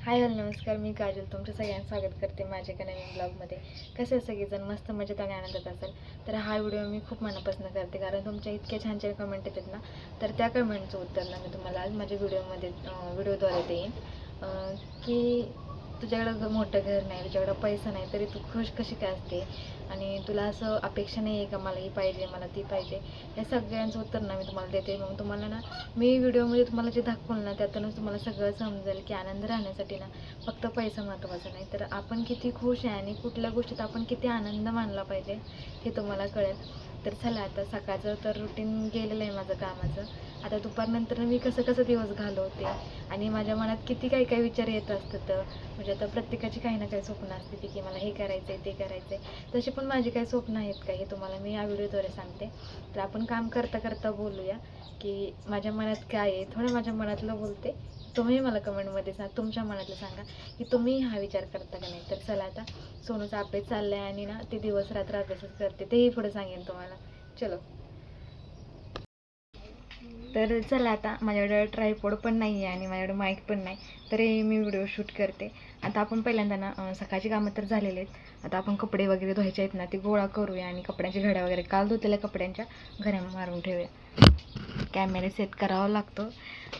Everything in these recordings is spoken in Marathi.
हाय हॅलो नमस्कार, मी काजल तुमचं सगळ्यांचं स्वागत करते माझ्या एका नवीन ब्लॉगमध्ये. कसे सगळेजण मस्त मजेत आणि आनंदात असेल तर हा व्हिडिओ मी खूप मनापासून करते, कारण तुमच्या इतक्या छान छान कमेंट येतात ना, तर त्या कमेंटचं उत्तर ना मी तुम्हाला आज माझ्या व्हिडिओद्वारे देईन. की तुझ्याकडं मोठं घर नाही, तुझ्याकडं पैसा नाही, तरी तू खुश कशी काय असते आणि तुला असं अपेक्षा नाही आहे का मला ही पाहिजे मला ती पाहिजे. या सगळ्यांचं उत्तर ना मी तुम्हाला देते. मग तुम्हाला ना मी व्हिडिओमध्ये तुम्हाला जे दाखवलं ना त्यातूनच तुम्हाला सगळं समजेल की आनंद राहण्यासाठी ना फक्त पैसा महत्त्वाचा नाही, तर आपण किती खुश आहे आणि कुठल्या गोष्टीत आपण किती आनंद मानला पाहिजे हे तुम्हाला कळेल. तर चला, आता सकाळचं तर रुटीन गेलेलं आहे माझं कामाचं. आता दुपारनंतर मी कसं दिवस घालवते आणि माझ्या मनात किती काही काही विचार येत असतात. म्हणजे आता प्रत्येकाची काही ना काही स्वप्न असते की मला हे करायचं आहे ते करायचं आहे. तसे पण माझी काही स्वप्न आहेत का हे तुम्हाला मी या व्हिडिओद्वारे सांगते. तर आपण काम करता करता बोलूया की माझ्या मनात काय आहे. थोडं माझ्या मनातलं बोलते, तुम्ही मला कमेंटमध्ये तुमच्या मनातलं सांगा की तुम्ही हा विचार करता का नाही. तर चला, आता सोनूचा अभ्यास चालला आहे आणि ना ते दिवस रात्र अभ्यासच करते, तेही पुढे सांगेन तुम्हाला. चलो, तर चला, आता माझ्याकडे ट्रायपॉड पण नाही आहे आणि माझ्याकडे माईक पण नाही, तरी मी व्हिडिओ शूट करते. आता आपण पहिल्यांदा ना सकाळची कामं तर झालेले आहेत. आता आपण कपडे वगैरे धुवायचे आहेत ना, ते गोळा करूया आणि कपड्यांच्या घड्या वगैरे काल धुतलेल्या कपड्यांच्या घड्या मारून ठेवूया. कॅमेरा सेट करावा लागतो,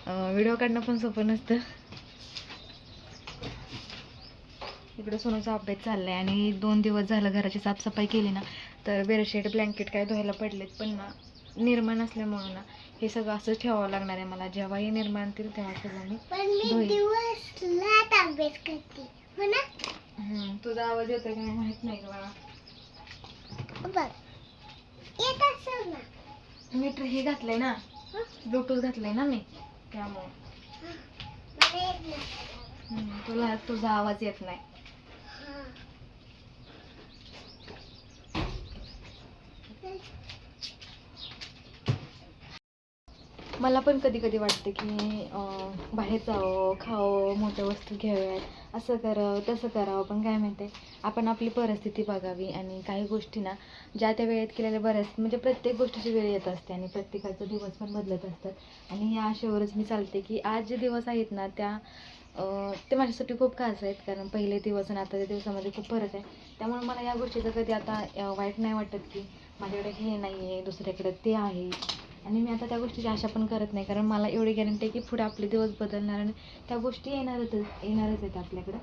व्हिडिओ काढणं पण सोपं नसतं. इकडे सोनूचा अभ्यास चालला आहे आणि 2 दिवस झालं घराची साफसफाई केली ना, तर बेडशीट ब्लँकेट काय धुवायला पडलेत, पण ना निर्माण असल्यामुळं ना हे सगळं असंच ठेवावं लागणार आहे मला. जेव्हाही निर्माण येतील तेव्हा सगळं मी अभ्यास करते. तुझा आवाज येतोय का नाही माहित नाही का मला. मी हे घातलंय ना, ब्लूटूथ घातलंय ना मी, त्यामुळे तुला तुझा आवाज येत नाही. मला पण कधी कधी वाटतं की बाहेर जावं, खावं, मोठ्या वस्तू घ्याव्यात, असं करावं तसं करावं, पण काय माहिती आपण आपली परिस्थिती बघावी आणि काही गोष्टी ना ज्या त्या वेळेत केलेल्या बऱ्याच, म्हणजे प्रत्येक गोष्टीची वेळ येत असते आणि प्रत्येकाचा दिवस पण बदलत असतात आणि या आशेवरच मी चालते की आज जे दिवस आहेत ना ते माझ्यासाठी खूप खास आहेत, कारण पहिले दिवस आणि आताच्या दिवसामध्ये खूप फरक आहे. त्यामुळे मला या गोष्टीचं कधी आता वाईट नाही वाटत की माझ्याकडे हे नाही आहे, दुसऱ्याकडे ते आहे. आणि मी आता त्या गोष्टीची आशा पण करत नाही, कारण मला एवढी गॅरंटी आहे की पुढे आपले दिवस बदलणार आणि त्या गोष्टी येणारच आहेत आपल्याकडं.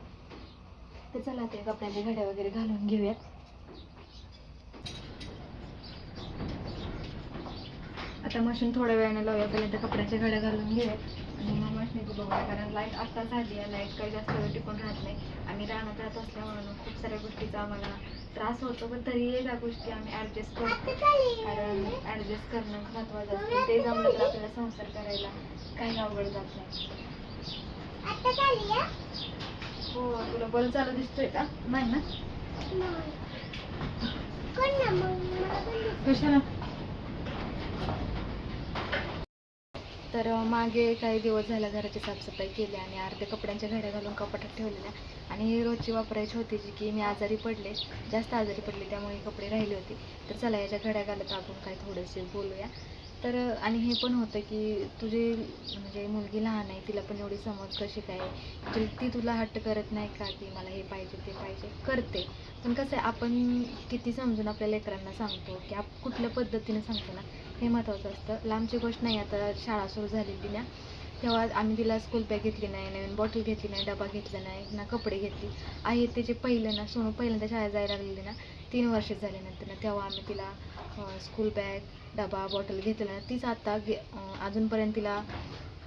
तर चला, ते कपड्यांच्या घड्या वगैरे घालून घेऊयात. आता मशीन थोड्या वेळाने लावूया, पहिल्यांदा कपड्यांच्या घड्या घालून घेऊयात आणि मग मशीनचं बघूया, कारण लाईट आता झाली आहे. लाईट काही जास्त वेळ टिकून राहत नाही. आम्ही रानात राहत असल्यामुळे खूप साऱ्या गोष्टीचा आम्हाला त्रास होतो, पण तरीही त्या गोष्टी आम्ही ॲडजस्ट करतो, कारण ॲडजस्ट करणं महत्त्वाचं असतं. ते जमलं तर आपल्याला संसार करायला काही अवघड जात नाही. हो, तुला बल्ब चालू दिसतोय का? नाही ना. कशाला? तर मागे काही दिवस झाला घराची साफसफाई केली आणि अर्ध्या कपड्यांच्या घड्या घालून कपाटात ठेवलेल्या आणि रोजची वापरायची होती, जी की मी जास्त आजारी पडले, त्यामुळे कपडे राहिले होते. तर चला, याच्या घड्या घालत आपण काय थोडेसे बोलूया. तर आणि हे पण होतं की तुझी म्हणजे मुलगी लहान आहे, तिला पण एवढी समज कशी काय ती तुला हट्ट करत नाही का की मला हे पाहिजे ते पाहिजे, करते. पण कसं आहे, आपण किती समजून आपल्या लेकरांना सांगतो की कुठल्या पद्धतीने सांगतो ना, हे महत्त्वाचं असतं. लांबची गोष्ट नाही, आता शाळा सुरू झालेली ना तेव्हा आम्ही तिला स्कूल बॅग घेतली नाही, नवीन बॉटल घेतली नाही, डबा घेतला नाही ना, कपडे घेतली आहे त्याचे पहिलं ना. सोनू पहिल्यांदा शाळेत जायला लागलेली ना 3 वर्ष झाल्यानंतर ना, तेव्हा आम्ही तिला स्कूल बॅग, डबा, बॉटल घेतला ना. तीच आता अजूनपर्यंत तिला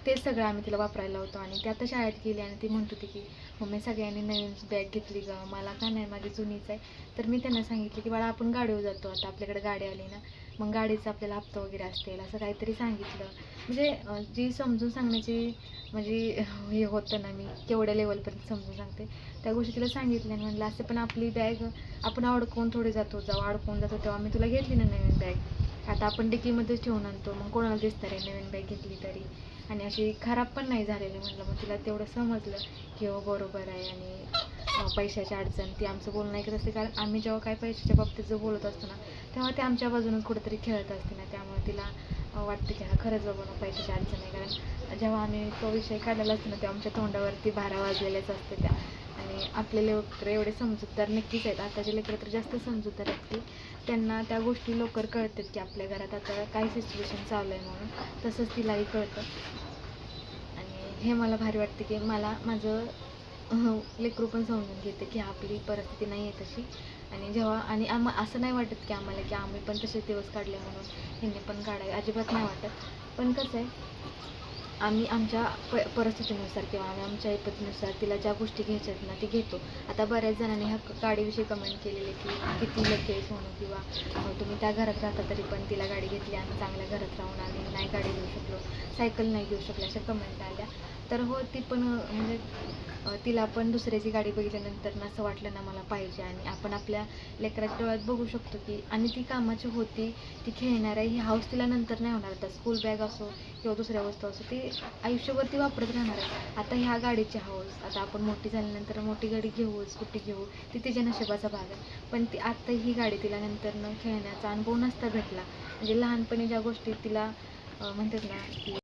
तेच सगळं आम्ही तिला वापरायला होतो. आणि ती आता शाळेत गेली आणि ती म्हणत होती की मम्मी सगळ्यांनी नवीन बॅग घेतली गं, मला का नाही, माझी जुनीच आहे. तर मी त्यांना सांगितलं की बाळा, आपण गाडीवर जातो, आता आपल्याकडे गाडी आली ना, मग गाडीचा आपल्याला हप्ता वगैरे असतील, असं काहीतरी सांगितलं. म्हणजे जी समजून सांगण्याची म्हणजे हे होतं ना, मी केवढ्या लेवलपर्यंत समजून सांगते त्या गोष्टी तिला सांगितल्या. आणि म्हणलं असं पण आपली बॅग आपण अडकवून थोडी जातो, अडकवून जातो. तेव्हा मी तुला घेतली ना नवीन बॅग, आता आपण डिकीमध्येच ठेवून आणतो, मग कोणाला दिसतं रे नवीन बॅग घेतली तरी, आणि अशी खराब पण नाही झालेली. म्हटलं मग तिला तेवढं समजलं की हो बरोबर आहे. आणि पैशाची अडचण, ती आमचं बोलणं ऐकत असते, कारण आम्ही जेव्हा काय पैशाच्या बाबतीत जो बोलत असतो ना, तेव्हा ते आमच्या बाजूनच कुठेतरी खेळत असते ना, त्यामुळे तिला वाटतं की हा खरंच बाबा ना पैशाची अडचण आहे. कारण जेव्हा आम्ही तो विषय काढलेला असतो ना तेव्हा आमच्या तोंडावरती 12 वाजलेल्याच असते त्या. आणि आपले लेकरं एवढे समजूतदार नक्कीच आहेत, आताचे लेकरं तर जास्त समजूतदार आहेत की त्यांना त्या गोष्टी लवकर कळतात की आपल्या घरात आता काय सिच्युएशन चालू आहे म्हणून. तसंच तिलाही कळतं. आणि हे मला भारी वाटतं की मला माझं लेकरू पण समजून घेते की आपली परिस्थिती नाही आहे तशी. आणि जेव्हा आणि असं नाही वाटत की आम्हाला की आम्ही पण तसे दिवस काढले म्हणून ह्यांनी पण काढावे, अजिबात नाही वाटत. पण कसं आहे, आम्ही आमच्या परिस्थितीनुसार किंवा आम्ही आमच्या ऐपतीनुसार तिला ज्या गोष्टी घ्यायच्या आहेत ना ती घेतो. आता बऱ्याच जणांनी ह्या गाडीविषयी कमेंट केलेली की किती लकी आहेस म्हणून, किंवा तुम्ही त्या घरात राहता तरी पण तिला गाडी घेतली, आम्ही चांगल्या घरात राहून आम्ही नाही गाडी घेऊ शकलो, सायकल नाही घेऊ शकलो, अशा कमेंट आल्या. तर हो, ती पण म्हणजे तिला पण दुसऱ्याची गाडी बघितल्यानंतर ना असं वाटलं ना मला पाहिजे. आणि आपण आपल्या लेकराच्या डोळ्यात बघू शकतो की आणि ती कामाची होती, ती खेळणार आहे, ही हाऊस तिला नंतर नाही होणार. तर स्कूल बॅग असो किंवा दुसऱ्या वस्तू असो ती आयुष्यभर ती वापरत राहणार आहे. आता ह्या गाडीची हाऊस, आता आपण मोठी झाल्यानंतर मोठी गाडी घेऊ, स्कूटी घेऊ, ती तिच्या नशिबाचा भाग आहे. पण ती आत्ता ही गाडी तिला नंतर न खेळण्याचा अनुभव नसता भेटला. म्हणजे लहानपणी ज्या गोष्टी तिला म्हणतात ना की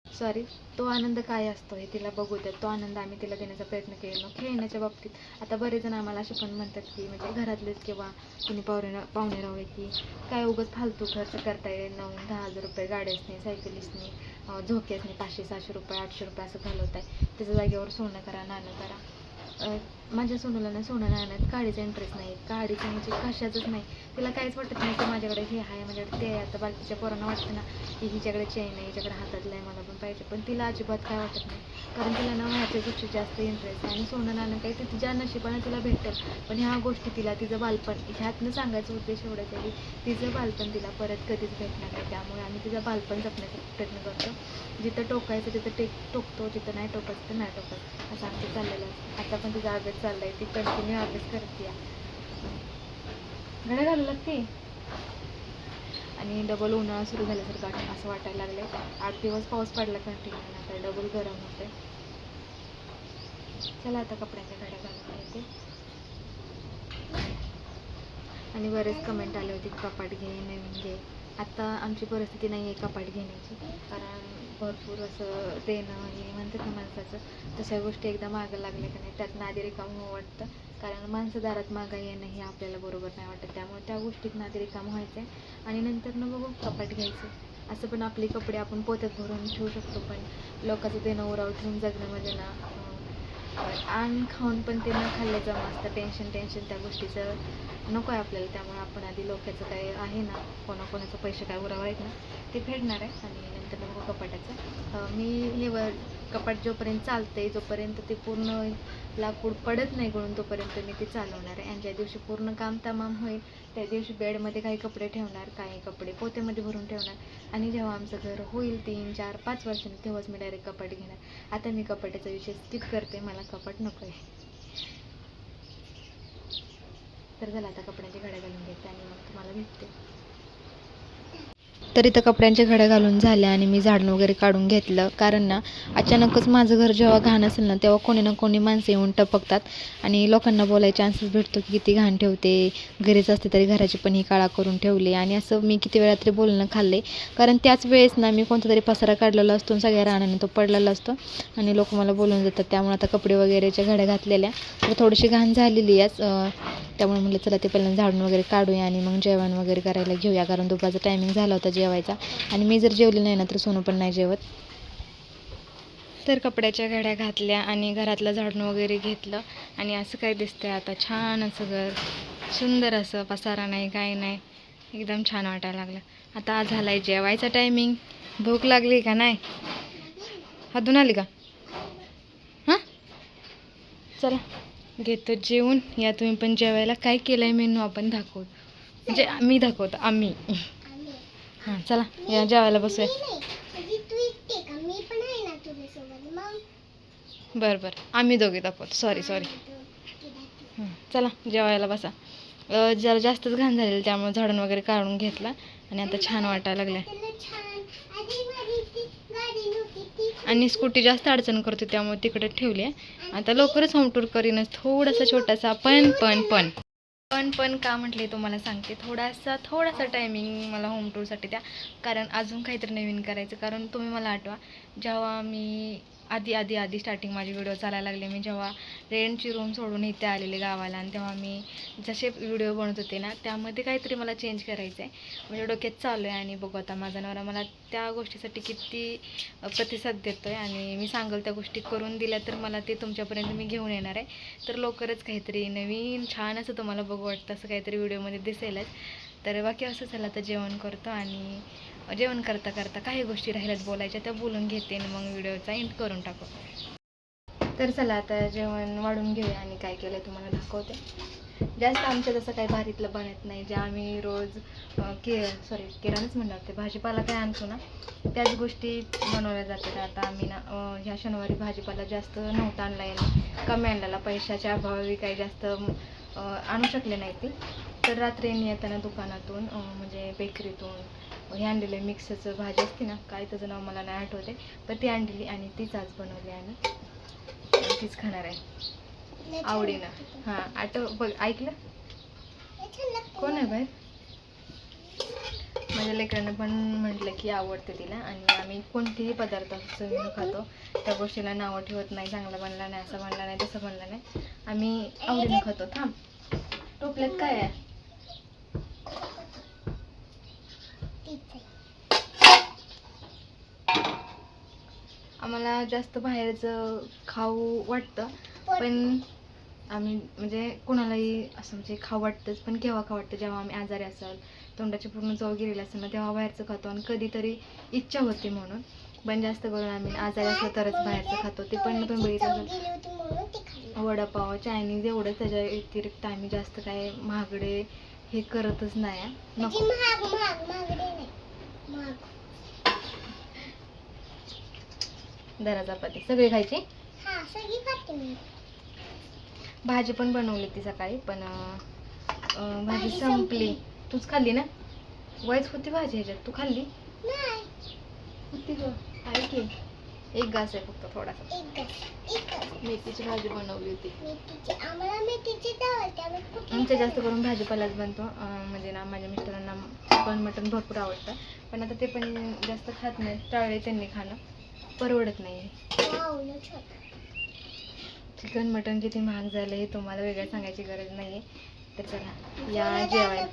सॉरी, तो आनंद काय असतो हे तिला बघू द्या. तो आनंद आम्ही तिला देण्याचा प्रयत्न केला खेळण्याच्या बाबतीत. आता बरेच जण आम्हाला असे पण म्हणतात की म्हणजे घरातलेच किंवा कुणी पाहुणे रावळे की काय उगाच फालतू खर्च करताय, 9-10 हजार रुपये गाड्यासनी, सायकलीसनी, झोक्यासनी 500-600 रुपये, 800 रुपये असं घालवताय. त्याच्या जागेवर सोनं करा, नाणं करा. माझ्या सोनूला ना सोनं नाण्यात काडीचा इंटरेस्ट नाही, काडीचं म्हणजे कशाचंच नाही. तिला काहीच वाटत नाही की माझ्याकडे हे आहे, माझ्याकडे ते आहे. आता बाकीच्या पोरांना वाटतं ना की हिच्याकडे चेन आहे, हिच्याकडे हातातलं आहे, मला पण पाहिजे. पण तिला अजिबात काय वाटत नाही, कारण तिला ना ह्याच्या गोष्टी जास्त इंटरेस्ट आहे. आणि सोनं नाणं काही ती तिच्या नशिबानं तिला भेटेल, पण ह्या गोष्टी तिला तिचं बालपण, ह्यातनं सांगायचा उद्देश एवढाच आहे की तिचं बालपण तिला परत कधीच भेटणार नाही. त्यामुळे आम्ही तिचं बालपण जपण्याचा प्रयत्न करतो. जिथं टोकायचं तिथं टोकतो, जिथं नाही टोकायचं तिथं नाही टोकायचं, असं आमचं चाललेलं आहे. आता पण तिचा अभ्यास चालला आहे, ती कंटिन्यू अभ्यास करते आहे. घड्या घालू लागते. आणि डबल उन्हाळा सुरू झाल्यासारखं असं वाटायला लागलं आहे. 8 दिवस पाऊस पडला कंटिन्यू, आता डबल गरम होते. चला आता कपड्यांच्या घड्या घालून येते. आणि बरेच कमेंट आले होते कपाट घे, नवीन घे. आत्ता आमची परिस्थिती नाही आहे कपाट घेण्याची, कारण भरपूर असं देणं हे म्हणतात ना माणसाचं, तशा गोष्टी एकदा मागं लागल्या का नाही त्यातनं आधी रिकामं वाटतं. कारण माणसं दारात मागा येणं हे आपल्याला बरोबर नाही वाटत. त्यामुळे त्या गोष्टीतनं आधी रिकामं व्हायचं आहे आणि नंतर बघू कपाट घ्यायचं. असं पण आपले कपडे आपण पोत्यात भरून ठेवू शकतो, पण लोकांचं देणं उराव ठेवून जगणं म्हणजे ना आणि खाऊन पण ते न खाल्ल्याचं मस्त टेन्शन त्या गोष्टीचं नको आहे आपल्याला. त्यामुळे आपण आधी लोकांचं काय आहे ना, कोणाकोणाचं पैसे काय उराव आहेत ना ते फेडणार आहे आणि नंतर मग कपाटाचं मी हे कपाट जोपर्यंत चालते, जोपर्यंत ते पूर्ण लाकूड पडत नाही गळून, तोपर्यंत मी ते चालवणार आहे. आणि ज्या दिवशी पूर्ण काम तमाम होईल त्या दिवशी बेडमध्ये काही कपडे ठेवणार, काही कपडे पोत्यामध्ये भरून ठेवणार. आणि जेव्हा आमचं घर होईल 3-4-5 वर्षांनी तेव्हाच मी डायरेक्ट कपाट घेणार. आता मी कपाटाचा विषय स्किप करते, मला कपाट नको आहे. तर चला आता कपड्यांची घड्या घालून घेते आणि मग तुम्हाला भेटते. तर इथं कपड्यांच्या घड्या घालून झाल्या आणि मी झाडून वगैरे काढून घेतलं. कारण ना अचानकच माझं घर जेव्हा घाण असेल ना तेव्हा कोणी ना कोणी माणसं येऊन टपकतात आणि लोकांना बोलायचा चान्सेस भेटतो की किती घाण ठेवते, घरीच असते तरी घराची पण ही काळा करून ठेवली. आणि असं मी किती वेळा तरी बोलणं खाल्ले, कारण त्याच वेळेस ना मी कोणता तरी पसारा काढलेला असतो, सगळ्या रानाने तो पडलेला असतो आणि लोक मला बोलून जातात. त्यामुळे आता कपडे वगैरेच्या घड्या घातलेल्या तर थोडीशी घाण झालेली आहे. त्यामुळे म्हटलं चला ते पहिल्यांदा झाडून वगैरे काढूया आणि मग जेवण वगैरे करायला घेऊया, कारण दुपारचा टायमिंग झाला होता जेवायचा आणि मी जर जेवली नाही ना तर सोनू पण नाही जेवत. तर कपड्याच्या घड्या घातल्या आणि घरातलं झाडून वगैरे घेतलं आणि असं काय दिसतंय आता छान असं घर, सुंदर असं, पसारा नाही काय नाही, एकदम छान वाटायला लागलं. आता झाला आहे जेवायचा टायमिंग. भूक लागली का नाही? हातून आली का? हां चला घेतो जेवून या. तुम्ही पण जेवायला. काय केलं आहे मेनू आपण दाखवू, म्हणजे मी दाखवतो आम्ही. हां चला या जेवायला बसूया. बरं बरं आम्ही दोघे दाखवतो. सॉरी चला जेवायला बसा. जरा जास्तच घाण झालेलं त्यामुळे झाडून वगैरे काढून घेतला आणि आता छान वाटायला लागलं. आणि स्कूटी जास्त अडचण करते त्यामुळे तिकडे ठेवली आहे. आता लवकरच होम टूर करीनच, थोडासा छोटासा पण पण का म्हटले तुम्हाला सांगते, थोडासा टायमिंग मला होम टूरसाठी द्या, कारण अजून काहीतरी नवीन करायचं. कारण तुम्ही मला आठवा, जेव्हा मी आधी स्टार्टिंग माझे व्हिडिओ चालायला लागले, मी जेव्हा रेंटची रूम सोडून इथे आलेले गावाला, आणि तेव्हा मी जसे व्हिडिओ बनवत होते ना, त्यामध्ये काहीतरी मला चेंज करायचं आहे. म्हणजे डोक्यात चालू आहे. आणि बघू आता माझा नवरा मला त्या गोष्टीसाठी किती प्रतिसाद देतो आहे. आणि मी सांगेल त्या गोष्टी करून दिल्या तर मला ते तुमच्यापर्यंत मी घेऊन येणार आहे. तर लवकरच काहीतरी नवीन छान असं तुम्हाला बघू वाटतं असं काहीतरी व्हिडिओमध्ये दिसेलच. तर बाकी असं चला आता जेवण करतो, आणि जेवण करता करता काही गोष्टी राहिल्यात बोलायच्या त्या बोलून घेते, आणि मग व्हिडिओचा एंड करून टाकू. तर चला आता जेवण वाढून घेऊया, आणि काय केलं तुम्हाला दाखवते. जास्त आमच्या जसं काही भारीतलं बनत नाही, जे आम्ही रोज किराणाच म्हणणार ते भाजीपाला काय आणतो ना, त्याच गोष्टी बनवल्या जातात. आता आम्ही ना ह्या शनिवारी भाजीपाला जास्त नव्हता आणला, याने कमी आणलेला, पैशाच्या अभावी काही जास्त आणू शकले नाही ते. तर रात्री येताना दुकानातून म्हणजे बेकरीतून हे आणलेलं मिक्सचं भाजी असते ना, काय त्याचं नाव मला नाही आठवते, पण ती आणलेली आणि तीच आज बनवली, आणि तीच खाणार आहे आवडीनं. हां बघ, ऐकलं कोण आहे बाहेर? माझ्या लेकरांना पण म्हटलं की आवडते तिला, आणि आम्ही कोणतेही पदार्थ चवीनं खातो, त्या गोष्टीला नावं ठेवत नाही, चांगला बनला नाही, असं बनला नाही, तसं बनला नाही, आम्ही आवडीनं खातो. थांब, टोपल्यात काय आहे? आम्हाला जास्त बाहेरचं खाऊ वाटतं, पण आम्ही म्हणजे कोणालाही असं म्हणजे खाऊ वाटतंच, पण केव्हा खाऊ वाटतं, जेव्हा आम्ही आजारी असाल, तोंडाची पूर्ण चव गेलेली असेल ना, तेव्हा बाहेरचं खातो. आणि कधीतरी इच्छा होते म्हणून, पण जास्त करून आम्ही आजारी असलं तरच बाहेरचं खातो. ते पण तुम्ही बघितलं, वडापाव, चायनीज एवढंच, त्याच्या व्यतिरिक्त आम्ही जास्त काय महागडे हे करतच नाही. नको दरा चपाती सगळी खायची. भाजी पण बनवली ती सकाळी, पण भाजी संपली. तूच खाल्ली ना? वाईच होती भाजी ह्याच्यात, तू खाल्ली होती ग? आहे की, एक घास आहे फक्त, थोडासा. मेथीची भाजी बनवली होती. आमच्या जास्त करून भाजीपालाच बनतो. म्हणजे ना माझ्या मिस्टरांना चिकन मटन भरपूर आवडतं, पण आता ते पण जास्त खात नाही, टाळले त्यांनी खाणं, परवडत नाही. चिकन मटन किती महाग झालं हे तुम्हाला वेगळं सांगायची गरज नाही आहे. तर चला या जेवायला.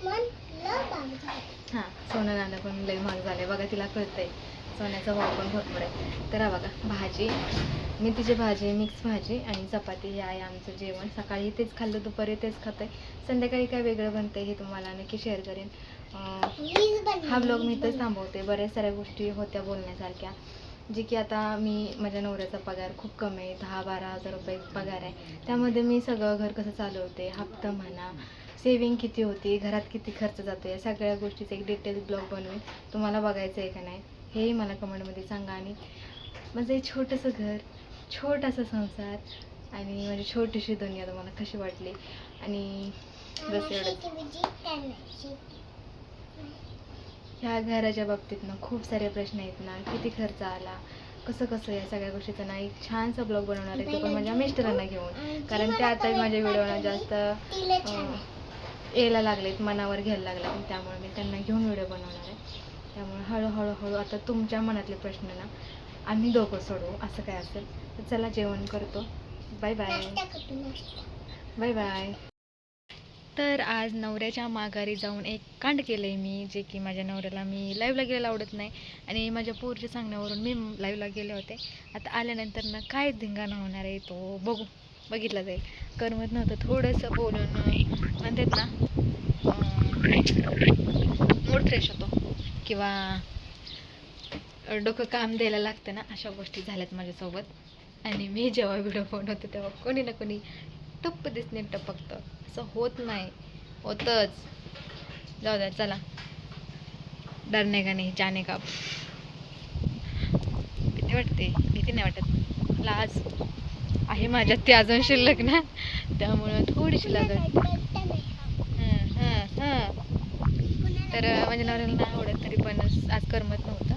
हां, सोनं नाणं पण लई महाग झालं आहे बघा, तिला कळतंय, सोन्याचा भाव पण भरपूर आहे. तर बघा, भाजी, मेथीची भाजी, मिक्स भाजी आणि चपाती, हे आहे आमचं जेवण. सकाळी तेच खाल्लं, दुपारी तेच खातं आहे, संध्याकाळी काय वेगळं बनतं हे तुम्हाला नक्की शेअर करेन. हा ब्लॉग मी इथंच थांबवते. बऱ्याच साऱ्या गोष्टी होत्या बोलण्यासारख्या, जे की आता माझ्या नवऱ्याचा पगार खूप कमी आहे, 10-12 हजार रुपये पगार आहे. त्यामध्ये मी सगळं घर कसं चालवते, हप्ता म्हणा, सेविंग किती होती, घरात किती खर्च जातो, या सगळ्या गोष्टीचं एक डिटेल ब्लॉग बनवून तुम्हाला बघायचं आहे का नाही हेही मला कमेंटमध्ये सांगा. आणि माझं हे छोटंसं घर, छोटासा संसार आणि माझी छोटीशी दुनिया तुम्हाला कशी वाटली. आणि बस एवढं. ह्या घराच्या बाबतीत ना खूप सारे प्रश्न आहेत ना, किती खर्च आला, कसं या सगळ्या गोष्टीचा ना एक छानसा ब्लॉग बनवणार आहे, तो पण माझ्या मिस्टरांना घेऊन, कारण ते आता माझ्या व्हिडिओला जास्त यायला लागलेत, मनावर घ्यायला लागले, त्यामुळे मी त्यांना घेऊन व्हिडिओ बनवणार आहे. त्यामुळे हळूहळू आता तुमच्या मनातले प्रश्न ना आम्ही दोघं सोडवू, असं काय असेल तर. चला जेवण करतो, बाय बाय बाय बाय. तर आज नवऱ्याच्या माघारी जाऊन एक कांड केलं आहे मी, जे की माझ्या नवऱ्याला मी लाईव्हला गेलेला आवडत नाही, आणि माझ्या पोरच्या सांगण्यावरून मी लाईव्हला गेले होते. आता आल्यानंतर ना काय धिंगाणा होणार आहे तो बघितला जाईल. करमत नव्हतं, थोडंसं बोलून म्हणतात ना मूड फ्रेश होतो, किंवा डोकं काम द्यायला लागतं ना, अशा गोष्टी झाल्यात माझ्यासोबत. आणि मी जेव्हा व्हिडिओ बनवते तेव्हा कोणी ना कोणी टप्प दिसणे टपकतं, असं होत नाही, होतंच. जाऊ द्या, चला, डरणे का नाही जाने का. भीती वाटते, भीती नाही वाटत, लाज आहे माझ्यात ती अजून शिल्लक ना, त्यामुळं थोडीशी लाज वाटते. तर माझ्या नवऱ्याला नाही आवडत, तरी पण आज करमत नव्हतं,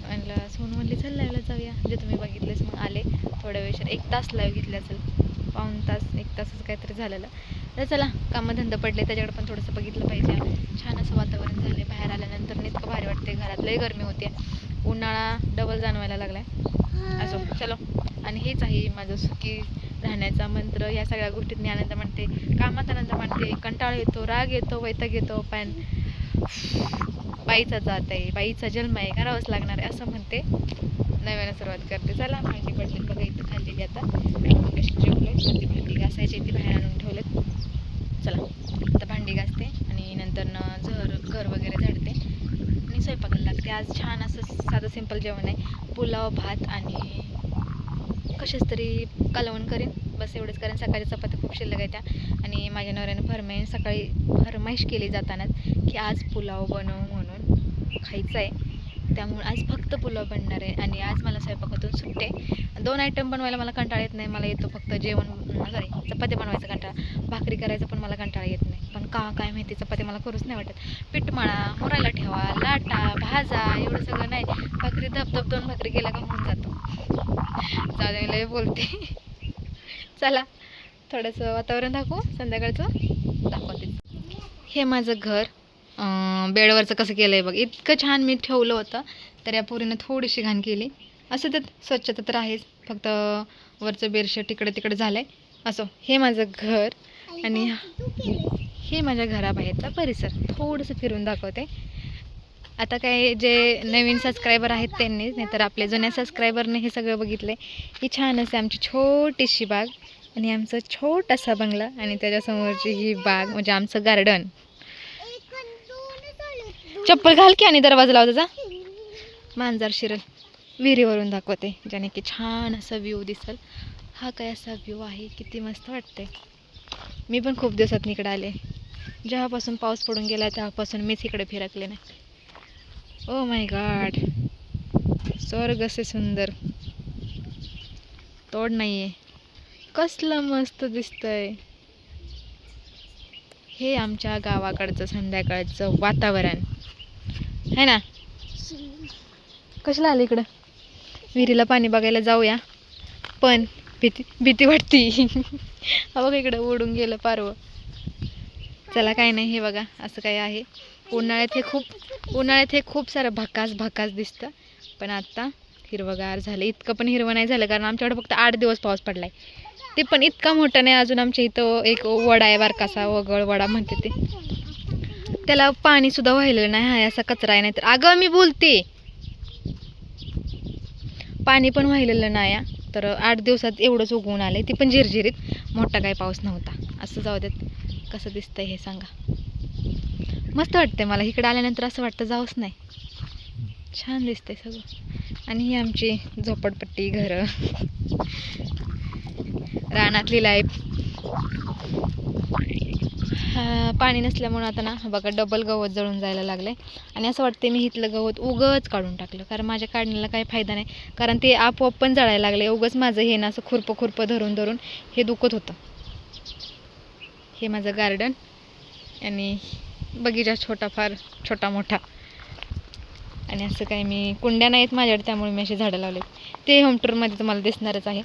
आणि सोनू म्हणली चल लाईव्हला जाऊया, जे तुम्ही बघितलेच. मग आले थोड्या वेळ, 1 तास लाईव्ह घेतली असेल, पाऊण तास 1 तासच काहीतरी झालेलं. तर चला, कामधंदा पडले त्याच्याकडे पण थोडंसं बघितलं पाहिजे. छान असं वातावरण झालं, बाहेर आल्यानंतर इतकं भारी वाटते. घरात लई गरमी होते, उन्हाळा डबल जाणवायला लागलाय. असो चलो. आणि हेच आहे माझं सुखी राहण्याचा मंत्र. या सगळ्या गोष्टींनी आनंद मानते, कामात आनंद मानते. कंटाळा येतो, राग येतो, वैताग येतो, पण बाईचा जात आहे, बाईचा जन्म आहे, करावंच लागणार आहे असं म्हणते. नव्यानं सुरुवात करते. चला, भांडी पडली बघा इथं खाल्लेली. आता जेवलोय, ती भांडी घासायची, ती बाहेर आणून ठेवलेत. चला आता भांडी घासते आणि नंतर घर वगैरे झाडते आणि स्वयंपाकाला लागते. आज छान असं साधं सिंपल जेवण आहे, पुलाव भात आणि कशाच तरी कालवण करेन, बस एवढंच. कारण सकाळी चपात्या खूप शिल्लक आहेत त्या, आणि माझ्या नवऱ्यानं सकाळी फरमाईश केली जाताना की आज पुलाव बनव म्हणून, खायचं आहे. त्यामुळे आज फक्त पुलाव बनणार आहे. आणि आज मला स्वयंपाकातून सुट्टे. 2 आयटम बनवायला मला कंटाळा येत नाही. मला येतो फक्त चपाती बनवायचा कंटाळा, भाकरी करायचा पण मला कंटाळा येत नाही. पण काय माहिती, चपाती मला करूच नाही वाटत. पीठ मळा, मुरायला ठेवा, लाटा, भाजा, एवढं सगळं नाही. भाकरी धपधप 2 भाकरी केल्या का होऊन जातो. जाऊ दे, लय बोलते. चला, थोडंसं वातावरण दाखवू, संध्याकाळचं दाखवते. हे माझं घर बेडवरचं कसं केलं आहे बघ. इतकं छान मी ठेवलं होतं, तर या पोरीनं थोडीशी घाण केली. असं त्यात स्वच्छता तर आहेच, फक्त वरचं बेडशीट तिकडे तिकडे झालं आहे. असो, हे माझं घर आणि हे माझ्या घराबाहेरचा परिसर. थोडंसं फिरून दाखवते. आता काय जे नवीन सबस्क्रायबर आहेत त्यांनीच, नाही तर आपल्या जुन्या सबस्क्रायबरने हे सगळं बघितलं आहे. ही छान असे आमची छोटीशी बाग आणि आमचा छोटासा बंगला, आणि त्याच्यासमोरची ही बाग म्हणजे आमचं गार्डन. चप्पल घाल की आणि दरवाजा लाव त्याचा. मांजर शिरल. विहिरीवरून दाखवते, ज्याने की छान असा व्ह्यू दिसल. हा काय असा व्ह्यू आहे, किती मस्त वाटते. मी पण खूप दिवसात इकडे आले. जेव्हापासून पाऊस पडून गेला तेव्हापासून मीच इकडे फिरकले नाही. ओ माय गॉड, स्वर्ग से सुंदर तोड नाहीये. कसलं मस्त दिसतंय. हे आमच्या गावाकडचं संध्याकाळचं वातावरण है ना. कशाला आलं इकडं? विहिरीला पाणी बघायला जाऊया, पण भीती वाटती. हा बघा, इकडं उडून गेलं पारवं. चला, काय नाही. हे बघा, असं काय आहे. उन्हाळ्यात हे खूप सारं भकास दिसतं, पण आता हिरवगार झालं. इतकं पण हिरवं नाही झालं, कारण आमच्याकडे फक्त 8 दिवस पाऊस पडलाय. ते पण इतका मोठा नाही. अजून आमच्या इथं एक वडा आहे, बारकासा वगळ वडा म्हणते ते, त्याला पाणी सुद्धा वाहिलेलं नाही. हा असा कचरा आहे. नाही तर अगं मी बोलते, पाणी पण वाहिलेलं नाही. तर 8 दिवसात एवढंच उगवून आलंय, ती पण झिरझिरीत. मोठा काही पाऊस नव्हता. असं जाऊ देत. कसं दिसतंय हे सांगा. मस्त वाटतंय मला इकडे आल्यानंतर. असं वाटतं जाऊच नाही. छान दिसतंय सगळं. आणि ही आमची झोपडपट्टी, घरं, रानातली लाईफ. पाणी नसल्यामुळे आता ना बघा, डबल गवत जळून जायला लागलंय. आणि असं वाटतं मी इथलं गवत उगच काढून टाकलं, कारण माझ्या काढण्याला काही फायदा नाही. कारण ते आपोआप पण जळायला लागले. उगच माझं हे ना असं खुरपं धरून हे दुखत होतं. हे माझं गार्डन आणि बगीचा, छोटा मोठा. आणि असं काही मी कुंड्या नाहीत माझ्याकडे, त्यामुळे मी अशी झाडं लावले. ते होम टूरमध्ये तुम्हाला दिसणारच आहे.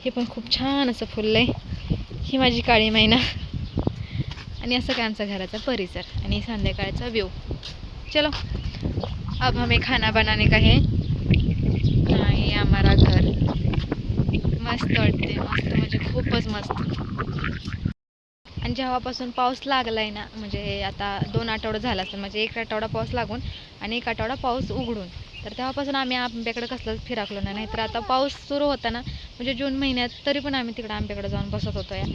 हे पण खूप छान असं फुललं आहे. ही माझी काळी मैना. आणि असं काय आमचा घराचा परिसर आणि संध्याकाळचा व्ह्यू. चलो, अब हमें खाना बनाने का है. हे हमारा घर. मस्त वाटते, मस्त म्हणजे खूपच मस्त. आणि जेव्हापासून पाऊस लागलाय ना, म्हणजे आता 2 आठवडा झाला असेल, म्हणजे 1 आठवडा पाऊस लागून आणि 1 आठवडा पाऊस उघडून, तर तेव्हापासून आम्ही आंब्याकडे कसलंच फिरकलो नाही. तर आता पाऊस सुरू होता ना, म्हणजे जून महिन्यात, तरी पण आम्ही तिकडे आंब्याकडे जाऊन बसत होतो या,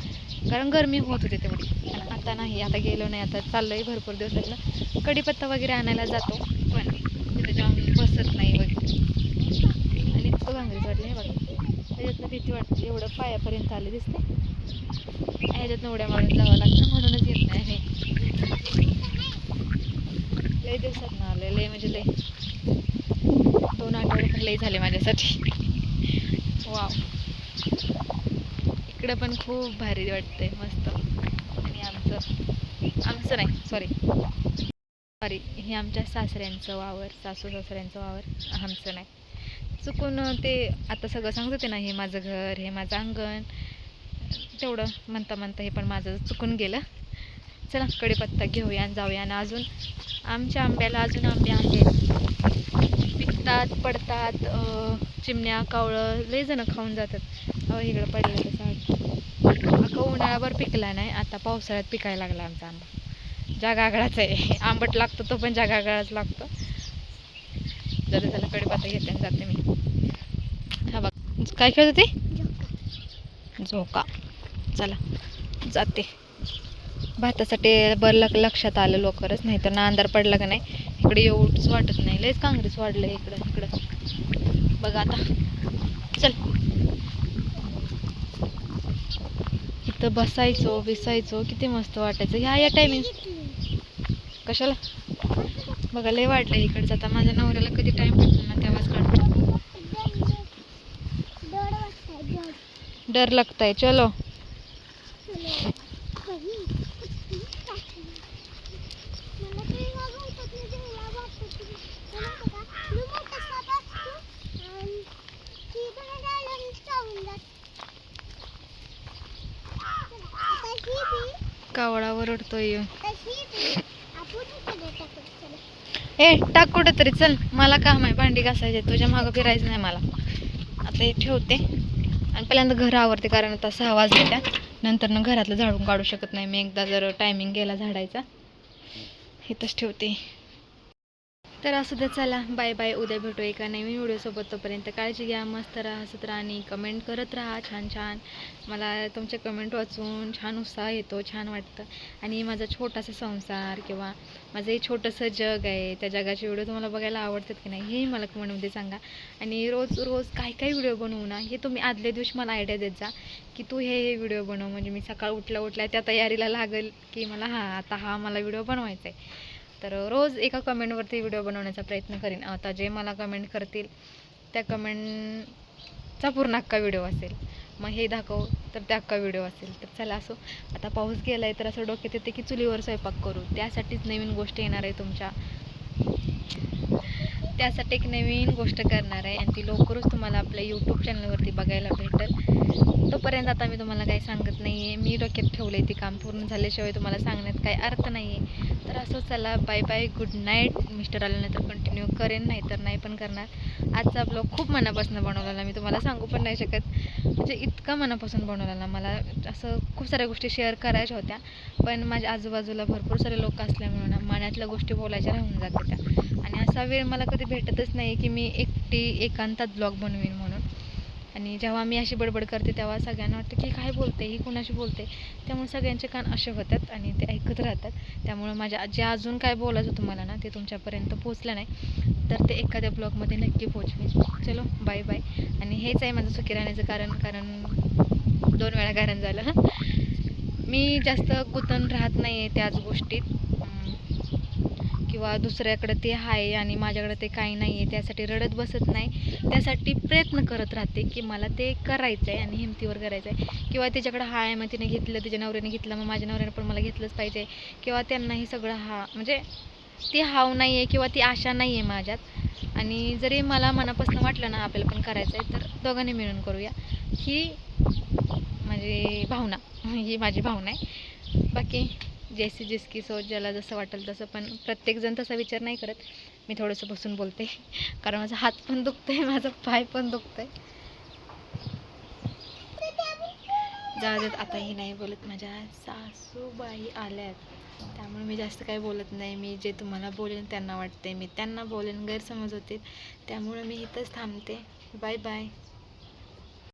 कारण गरमी होत होती तेवढी. आणि आता नाही, आता गेलो नाही. आता चाललोय भरपूर दिवसातलं कढीपत्ता वगैरे आणायला जातो, पण तिथे जाऊन बसत नाही वगैरे. आणि इतकं घांगरीच वाटलं हे बघा. त्याच्यातनं भीती वाटते. एवढं पायापर्यंत आले दिसते. ह्याच्यातनं उड्या मारून जावं लागतं, म्हणूनच येत नाही. लय दिवसात ना आले, लय म्हणजे लय. 2 आठवडे पण लय झाले माझ्यासाठी. वाव, इकडं पण खूप भारी वाटतंय, मस्त. आणि आमचं नाही, सॉरी, हे आमच्या सासऱ्यांचं वावर, सासू सासऱ्यांचं वावर, आमचं नाही. चुकून ते आता सगळं सांगत होते ना, हे माझं घर, हे माझं अंगण. तेवढं म्हणता म्हणता हे पण माझं चुकून गेलं. चला कढीपत्ता घेऊया आणि जाऊया. आणि अजून आमच्या आंब्याला अजून आंबे आहेत, पिकतात पडतात. चिमण्या कावळं लय जण खाऊन जातात. इकडं पडलं तसं अख्खा उन्हाळ्याभर पिकला नाही, आता पावसाळ्यात पिकायला लागला आमचा आंबा. जागागळाच आहे, आंबट लागतो तो पण जागागळाच लागतो. जरा त्याला कढीपत्ता घेते आणि जाते मी. हा बघ काय खेळत होती, झोका. चला जाते. भातासाठी बरं लक्षात आलं लवकरच, नाही तर ना अंधार पडला का नाही इकडे येऊच वाटत नाही. लयच काँग्रेस वाढलं इकडं बघा आता. चल इथं बसायचो बिसायचो किती मस्त वाटायचं. या टायमिंग कशाला बघा लय वाढलं इकडचं. आता माझ्या नवऱ्याला कधी टाइम भेटतो ना तेव्हाच काढतो. डर लगता चलो. कावळा ओरडतोय. ए टाक कुठं तरी, चल मला काम आहे, भांडी घासायचे, तुझ्या मागं फिरायचं नाही मला. आता हे ठेवते आणि पहिल्यांदा घर आवरते, कारण आता 6 वाजले त्या नंतर ना घरातलं झाडून काढू शकत नाही मी. एकदा जर टायमिंग गेला झाडायचा. इथंच ठेवते. तर असू दे, चला बाय बाय. उद्या भेटू एका नवीन व्हिडिओसोबत. तोपर्यंत काळजी घ्या, मस्त राहा, हसत राहा आणि कमेंट करत राहा छान छान. मला तुमचे कमेंट वाचून छान उत्साह येतो, छान वाटतं. आणि माझा छोटासा संसार किंवा माझं हे छोटंसं जग आहे, त्या जगाचे व्हिडिओ तुम्हाला बघायला आवडतात की नाही हेही मला कमेंटमध्ये सांगा. आणि रोज रोज काय व्हिडिओ बनवू ना हे तुम्ही आदल्या दिवशी मला आयडिया देत जा की तू हे व्हिडिओ बनव, म्हणजे मी सकाळ उठल्या त्या तयारीला लागेल की मला आता हा मला व्हिडिओ बनवायचा आहे. तर रोज एका कमेंटवरती व्हिडिओ बनवण्याचा प्रयत्न करीन. आता जे मला कमेंट करतील त्या कमेंटचा पूर्ण अख्खा व्हिडिओ असेल. मग हे दाखव तर त्या अख्खा व्हिडिओ असेल. तर चला असो. आता पाऊस गेला आहे तर असं डोक्यात येते की चुलीवर स्वयंपाक करू. त्यासाठीच नवीन गोष्ट येणार आहे त्यासाठी एक नवीन गोष्ट करणार आहे आणि ती लवकरच तुम्हाला आपल्या यूट्यूब चॅनलवरती बघायला भेटेल. तोपर्यंत आता मी तुम्हाला काही सांगत नाही आहे. मी डोक्यात ठेवलं आहे, ती काम पूर्ण झाल्याशिवाय तुम्हाला सांगण्यात काही अर्थ नाही आहे. तर असं चला bye bye, good night. Mister आल्यानंतर कंटिन्यू करेन, नाहीतर नाही पण करणार. आजचा ब्लॉग खूप मनापासून बनवलेला, मी तुम्हाला सांगू पण नाही शकत. म्हणजे इतका मनापासून बनवलेला. मला असं खूप साऱ्या गोष्टी शेअर करायच्या होत्या, पण माझ्या आजूबाजूला भरपूर सारे लोक असल्यामुळे ना मनातल्या गोष्टी बोलायच्या राहून जातात त्या. आणि असा वेळ मला कधी भेटतच नाही की मी एकटी एकांतात ब्लॉग बनवीन म्हणून. आणि जेव्हा मी अशी बडबड करते तेव्हा सगळ्यांना वाटतं की काय बोलते ही, कुणाशी बोलते. त्यामुळे सगळ्यांचे कान असे होतात आणि ते ऐकत राहतात. त्यामुळे माझ्या जे अजून काय बोलायचं तुम्हाला ना ते तुमच्यापर्यंत पोचलं नाही तर ते एखाद्या ब्लॉगमध्ये नक्की पोचवेन. चलो बाय बाय. आणि हेच आहे माझं सुखी राहण्याचं कारण 2 वेळा कारण झालं. मी जास्त गुंतून राहत नाही आहे त्याच गोष्टीत, किंवा दुसऱ्याकडे ते आहे आणि माझ्याकडे ते काही नाही आहे त्यासाठी रडत बसत नाही. त्यासाठी प्रयत्न करत राहते की मला ते करायचं आहे आणि हिमतीवर करायचं आहे. किंवा तिच्याकडे आहे मग तिने घेतलं, तिच्या नवऱ्याने घेतलं, मग माझ्या नवऱ्याने पण मला घेतलंच पाहिजे. किंवा त्यांनाही सगळं म्हणजे ती हाव नाही आहे किंवा ती आशा नाही आहे माझ्यात. आणि जरी मला मनापासून वाटलं ना आपल्याला पण करायचं आहे तर दोघांनी मिळून करूया, ही माझी भावना आहे. बाकी जैसी जिसकी सोच, ज्याला जसं वाटेल तसं. पण प्रत्येकजण तसा विचार नाही करत. मी थोडंसं बसून बोलते कारण माझा हात पण दुखतोय, माझा पाय पण दुखतोय. जाऊ देत, आताही नाही बोलत. माझ्या सासूबाई आल्यात त्यामुळे मी जास्त काही बोलत नाही. मी जे तुम्हाला बोलेन त्यांना वाटते मी त्यांना बोलेन, गैरसमज होतील. त्यामुळे मी इथंच थांबते. Bye bye.